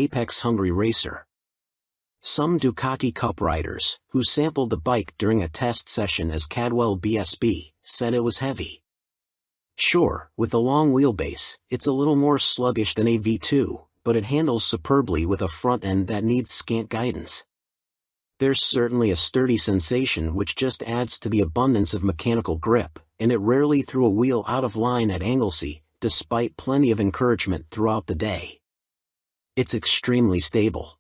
apex-hungry racer. Some Ducati Cup riders, who sampled the bike during a test session as Cadwell BSB, said it was heavy. Sure, with a long wheelbase, it's a little more sluggish than a V2, but it handles superbly with a front end that needs scant guidance. There's certainly a sturdy sensation which just adds to the abundance of mechanical grip, and it rarely threw a wheel out of line at Anglesey, despite plenty of encouragement throughout the day. It's extremely stable.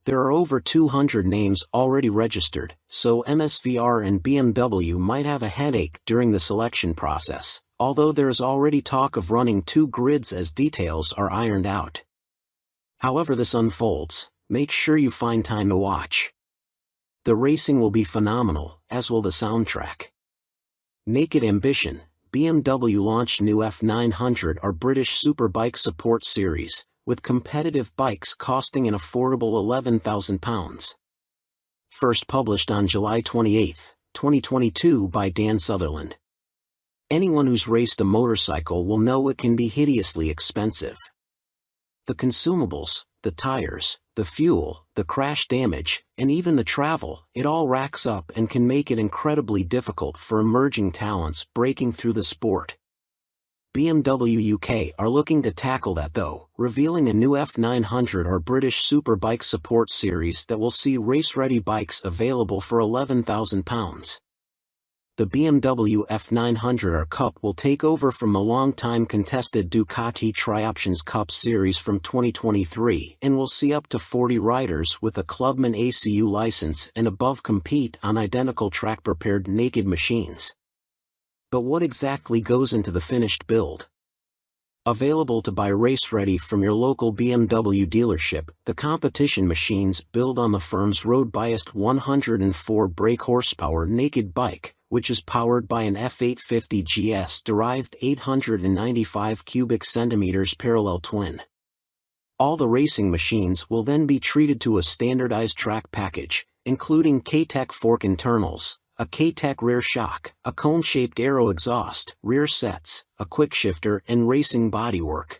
There are over 200 names already registered, so MSVR and BMW might have a headache during the selection process, although there is already talk of running 2 grids as details are ironed out. However this unfolds, make sure you find time to watch. The racing will be phenomenal, as will the soundtrack. Naked Ambition, BMW launched new F900 or British Superbike Support Series, with competitive bikes costing an affordable £11,000. First published on July 28, 2022 by Dan Sutherland. Anyone who's raced a motorcycle will know it can be hideously expensive. The consumables, the tires, the fuel, the crash damage, and even the travel, it all racks up and can make it incredibly difficult for emerging talents breaking through the sport. BMW UK are looking to tackle that though, revealing a new F900 or British Superbike Support Series that will see race-ready bikes available for £11,000. The BMW F900R Cup will take over from the long-time contested Ducati Tri-Options Cup Series from 2023 and will see up to 40 riders with a Clubman ACU license and above compete on identical track-prepared naked machines. But what exactly goes into the finished build? Available to buy race-ready from your local BMW dealership, the competition machines build on the firm's road-biased 104 brake horsepower naked bike, which is powered by an F850 GS-derived 895 cubic centimeters parallel twin. All the racing machines will then be treated to a standardized track package, including K-Tech fork internals, a K-Tech rear shock, a cone-shaped aero exhaust, rear sets, a quick shifter and racing bodywork.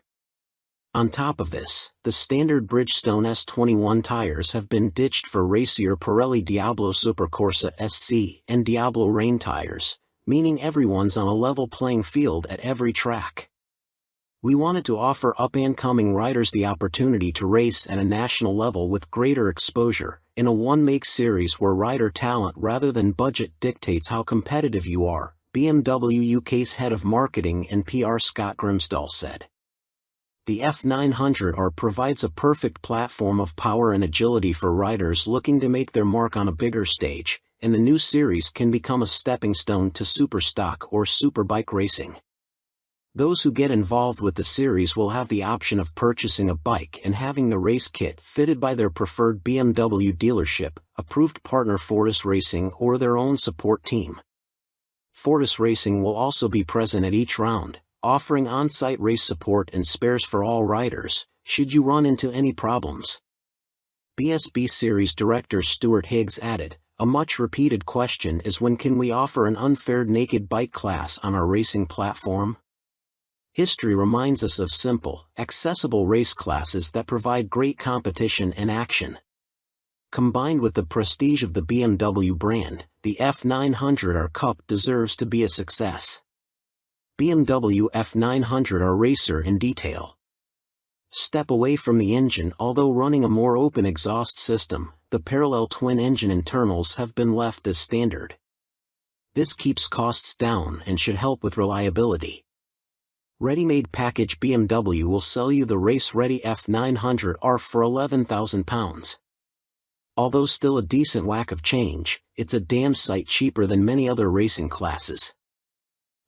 On top of this, the standard Bridgestone S21 tires have been ditched for racier Pirelli Diablo Supercorsa SC and Diablo Rain tires, meaning everyone's on a level playing field at every track. We wanted to offer up-and-coming riders the opportunity to race at a national level with greater exposure, in a one-make series where rider talent rather than budget dictates how competitive you are, BMW UK's head of marketing and PR Scott Grimstall said. The F900R provides a perfect platform of power and agility for riders looking to make their mark on a bigger stage, and the new series can become a stepping stone to superstock or superbike racing. Those who get involved with the series will have the option of purchasing a bike and having the race kit fitted by their preferred BMW dealership, approved partner Fortis Racing or their own support team. Fortis Racing will also be present at each round, offering on-site race support and spares for all riders, should you run into any problems. BSB Series Director Stuart Higgs added, a much-repeated question is when can we offer an unfaired naked bike class on our racing platform? History reminds us of simple, accessible race classes that provide great competition and action. Combined with the prestige of the BMW brand, the F900R Cup deserves to be a success. BMW F900R Racer in detail. Step away from the engine. Although running a more open exhaust system, the parallel twin engine internals have been left as standard. This keeps costs down and should help with reliability. Ready-made package BMW will sell you the race-ready F900R for £11,000. Although still a decent whack of change, it's a damn sight cheaper than many other racing classes.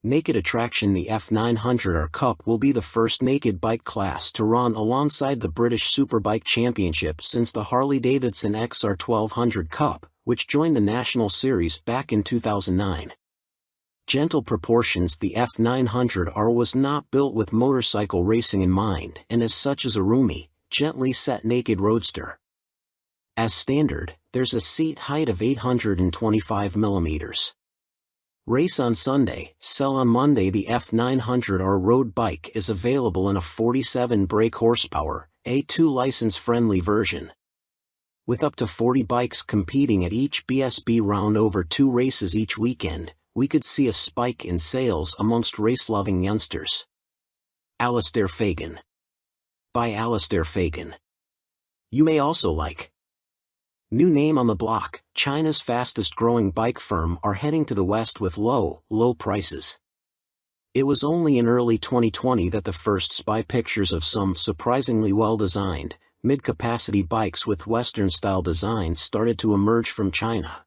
Naked Attraction. The F900R Cup will be the first naked bike class to run alongside the British Superbike Championship since the Harley-Davidson XR1200 Cup, which joined the National Series back in 2009. Gentle proportions. The F900R was not built with motorcycle racing in mind and as such is a roomy, gently set naked roadster. As standard, there's a seat height of 825 mm. Race on Sunday, sell on Monday. The F900R road bike is available in a 47 brake horsepower, A2 license-friendly version. With up to 40 bikes competing at each BSB round over 2 races each weekend, we could see a spike in sales amongst race-loving youngsters. Alistair Fagan. By Alistair Fagan. You may also like. New name on the block, China's fastest-growing bike firm are heading to the West with low prices. It was only in early 2020 that the first spy pictures of some surprisingly well-designed, mid-capacity bikes with Western-style design started to emerge from China.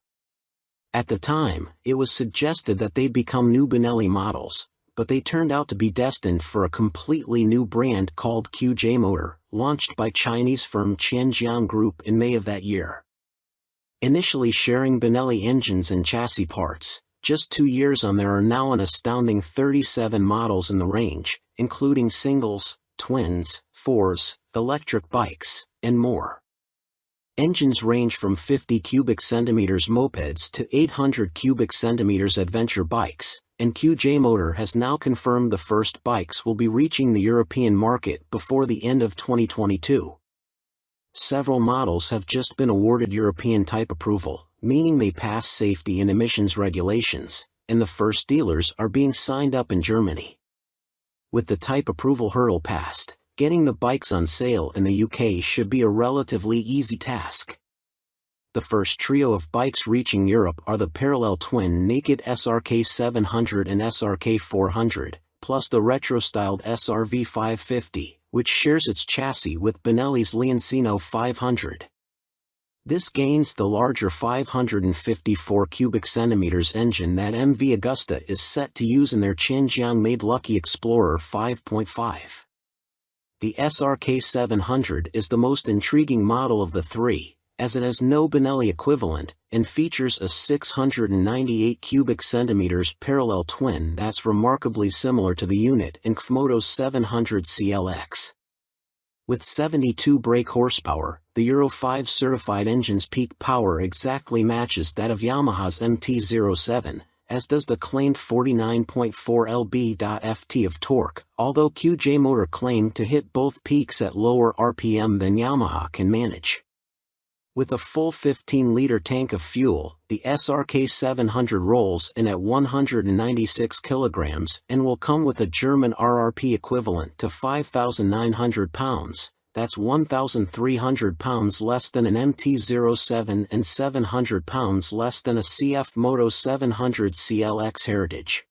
At the time, it was suggested that they'd become new Benelli models, but they turned out to be destined for a completely new brand called QJ Motor, launched by Chinese firm Tianjiang Group in May of that year. Initially sharing Benelli engines and chassis parts, just 2 years on there are now an astounding 37 models in the range, including singles, twins, fours, electric bikes, and more. Engines range from 50 cubic centimeters mopeds to 800 cubic centimeters adventure bikes, and QJ Motor has now confirmed the first bikes will be reaching the European market before the end of 2022. Several models have just been awarded European type approval, meaning they pass safety and emissions regulations, and the first dealers are being signed up in Germany. With the type approval hurdle passed, getting the bikes on sale in the UK should be a relatively easy task. The first trio of bikes reaching Europe are the parallel twin naked SRK700 and SRK400, plus the retro-styled SRV550, which shares its chassis with Benelli's Leoncino 500. This gains the larger 554 cubic centimeters engine that MV Agusta is set to use in their Tianjiang-made Lucky Explorer 5.5. The SRK700 is the most intriguing model of the three, as it has no Benelli equivalent, and features a 698 cubic centimeters parallel twin that's remarkably similar to the unit in Kmoto's 700 CLX. With 72 brake horsepower, the Euro 5 certified engine's peak power exactly matches that of Yamaha's MT-07, as does the claimed 49.4 lb.ft of torque, although QJ Motor claimed to hit both peaks at lower RPM than Yamaha can manage. With a full 15-liter tank of fuel, the SRK700 rolls in at 196 kilograms and will come with a German RRP equivalent to 5,900 pounds, that's 1,300 pounds less than an MT-07 and 700 pounds less than a CF Moto 700 CLX Heritage.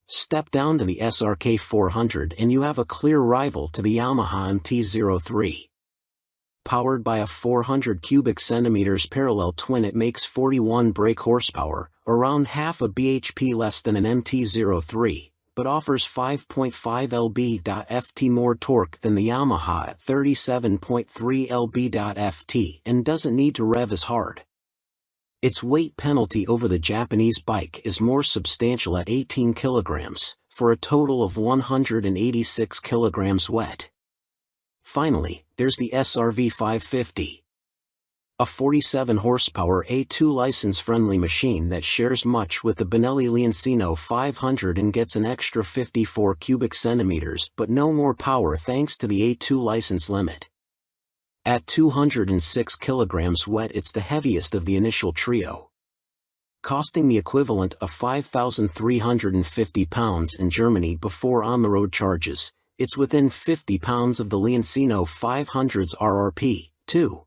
Step down to the SRK400 and you have a clear rival to the Yamaha MT-03. Powered by a 400 cubic centimeters parallel twin, it makes 41 brake horsepower, around half a bhp less than an MT-03, but offers 5.5 lb.ft more torque than the Yamaha at 37.3 lb.ft and doesn't need to rev as hard. Its weight penalty over the Japanese bike is more substantial at 18 kilograms, for a total of 186 kilograms wet. Finally, there's the SRV550. A 47 horsepower A2 license-friendly machine that shares much with the Benelli Leoncino 500 and gets an extra 54 cubic centimeters but no more power thanks to the A2 license limit. At 206 kilograms wet, it's the heaviest of the initial trio. Costing the equivalent of 5,350 pounds in Germany before on-the-road charges, it's within 50 pounds of the Leoncino 500's RRP, too.